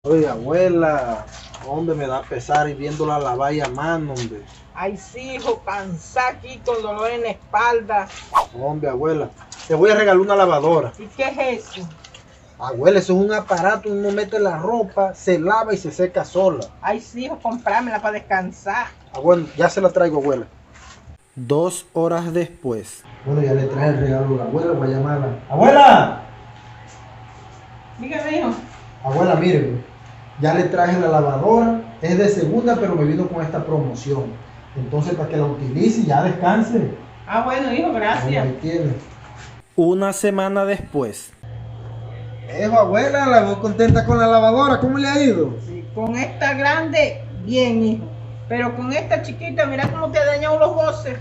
Oye, abuela, hombre, me da pesar y viéndola lavar y a mano, hombre. Ay, sí, hijo, cansada aquí con dolor en la espalda. Hombre, abuela, te voy a regalar una lavadora. ¿Y qué es eso? Abuela, eso es un aparato, uno mete la ropa, se lava y se seca sola. Ay, sí, hijo, comprármela para descansar. Ah, bueno, ya se la traigo, abuela. 2 horas después. Bueno, ya le traje el regalo a la abuela, voy a llamarla. ¡Abuela! Dígame, hijo. Abuela, mire, ya le traje la lavadora, es de segunda, pero me vino con esta promoción. Entonces, para que la utilice y ya descanse. Ah, bueno, hijo, gracias. Ahí tiene. Una semana después. Abuela, la veo contenta con la lavadora, ¿cómo le ha ido? Sí, con esta grande, bien, hijo. Pero con esta chiquita, mira cómo te ha dañado los voces.